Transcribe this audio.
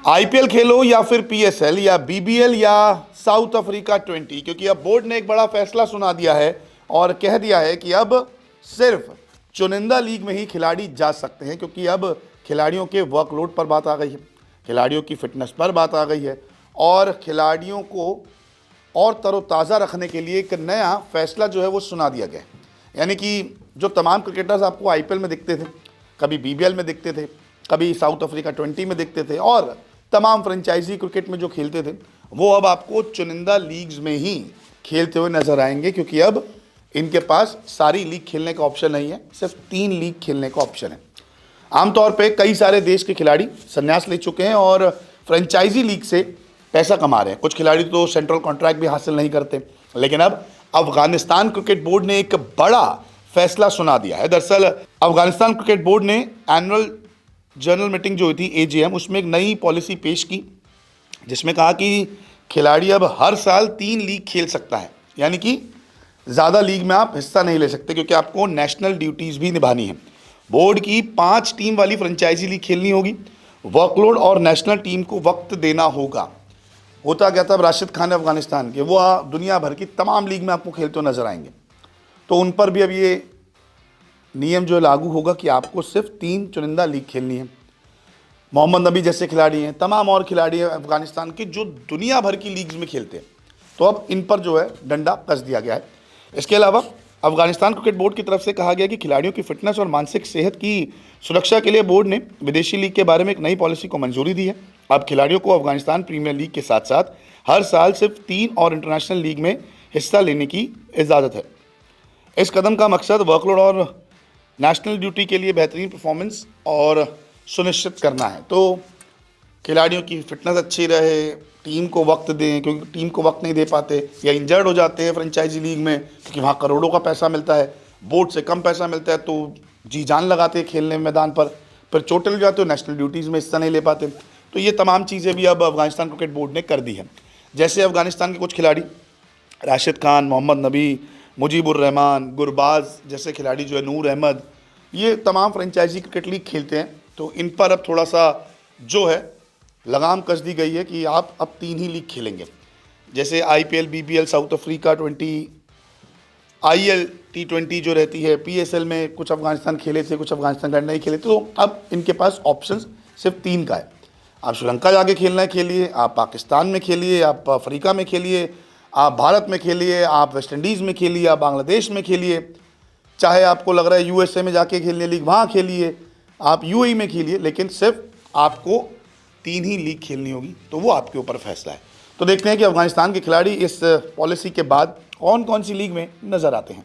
IPL खेलो या फिर PSL या बीबीएल या साउथ अफ्रीका 20, क्योंकि अब बोर्ड ने एक बड़ा फैसला सुना दिया है और कह दिया है कि अब सिर्फ चुनिंदा लीग में ही खिलाड़ी जा सकते हैं, क्योंकि अब खिलाड़ियों के वर्कलोड पर बात आ गई है, खिलाड़ियों की फिटनेस पर बात आ गई है और खिलाड़ियों को और तरोताज़ा रखने के लिए एक नया फैसला जो है वो सुना दिया गया है। यानी कि जो तमाम क्रिकेटर्स आपको आईपीएल में दिखते थे, कभी बीबीएल में दिखते थे, कभी साउथ अफ्रीका 20 में दिखते थे और तमाम फ्रेंचाइजी क्रिकेट में जो खेलते थे, वो अब आपको चुनिंदा लीग्स में ही खेलते हुए नजर आएंगे, क्योंकि अब इनके पास सारी लीग खेलने का ऑप्शन नहीं है, सिर्फ 3 लीग खेलने का ऑप्शन है। आमतौर पे कई सारे देश के खिलाड़ी संन्यास ले चुके हैं और फ्रेंचाइजी लीग से पैसा कमा रहे हैं। कुछ खिलाड़ी तो सेंट्रल कॉन्ट्रैक्ट भी हासिल नहीं करते, लेकिन अब अफगानिस्तान क्रिकेट बोर्ड ने एक बड़ा फैसला सुना दिया है। दरअसल अफगानिस्तान क्रिकेट बोर्ड ने एनुअल जनरल मीटिंग जो हुई थी एजीएम, उसमें एक नई पॉलिसी पेश की, जिसमें कहा कि खिलाड़ी अब हर साल 3 लीग खेल सकता है। यानी कि ज़्यादा लीग में आप हिस्सा नहीं ले सकते, क्योंकि आपको नेशनल ड्यूटीज़ भी निभानी है। बोर्ड की 5 टीम वाली फ्रेंचाइजी लीग खेलनी होगी, वर्कलोड और नेशनल टीम को वक्त देना होगा। होता क्या था, राशिद खान अफगानिस्तान के, वो दुनिया भर की तमाम लीग में आपको खेलते हुए नजर आएंगे, तो उन पर भी अब ये नियम जो लागू होगा कि आपको सिर्फ 3 चुनिंदा लीग खेलनी है। मोहम्मद नबी जैसे खिलाड़ी हैं, तमाम और खिलाड़ी हैं अफगानिस्तान के जो दुनिया भर की लीग्स में खेलते हैं, तो अब इन पर जो है डंडा कस दिया गया है। इसके अलावा अफगानिस्तान क्रिकेट बोर्ड की तरफ से कहा गया कि खिलाड़ियों की फिटनेस और मानसिक सेहत की सुरक्षा के लिए बोर्ड ने विदेशी लीग के बारे में एक नई पॉलिसी को मंजूरी दी है। अब खिलाड़ियों को अफगानिस्तान प्रीमियर लीग के साथ साथ हर साल सिर्फ 3 और इंटरनेशनल लीग में हिस्सा लेने की इजाज़त है। इस कदम का मकसद वर्कलोड और नेशनल ड्यूटी के लिए बेहतरीन परफॉर्मेंस और सुनिश्चित करना है। तो खिलाड़ियों की फिटनेस अच्छी रहे, टीम को वक्त दें, क्योंकि टीम को वक्त नहीं दे पाते या इंजर्ड हो जाते हैं फ्रेंचाइजी लीग में, क्योंकि वहाँ करोड़ों का पैसा मिलता है, बोर्ड से कम पैसा मिलता है, तो जी जान लगाते हैं खेलने मैदान पर, फिर चोटें लग जाते हो, नेशनल ड्यूटीज़ में हिस्सा नहीं ले पाते। तो ये तमाम चीज़ें भी अब अफगानिस्तान क्रिकेट बोर्ड ने कर दी है। जैसे अफगानिस्तान के कुछ खिलाड़ी राशिद खान, मोहम्मद नबी, मुजीबुर रहमान, गुरबाज जैसे खिलाड़ी जो है, नूर अहमद, ये तमाम फ्रेंचाइजी क्रिकेट लीग खेलते हैं, तो इन पर अब थोड़ा सा जो है लगाम कस दी गई है कि आप अब 3 ही लीग खेलेंगे। जैसे IPL, BBL, south Africa 20, IL T20 जो रहती है, पीएसएल में कुछ अफगानिस्तान खेले थे, कुछ अफगानिस्तान नहीं खेले थे, तो अब इनके पास ऑप्शंस सिर्फ 3 का है। आप श्रीलंका जाके खेलना है खेलिए, आप पाकिस्तान में खेलिए, आप अफ्रीका में खेलिए, आप भारत में खेलिए, आप वेस्ट इंडीज़ में खेलिए, आप बांग्लादेश में खेलिए, चाहे आपको लग रहा है यूएसए में जाके खेलने लीग, वहाँ खेलिए, आप यूएई में खेलिए, लेकिन सिर्फ आपको 3 ही लीग खेलनी होगी। तो वो आपके ऊपर फैसला है। तो देखते हैं कि अफगानिस्तान के खिलाड़ी इस पॉलिसी के बाद कौन कौन सी लीग में नज़र आते हैं।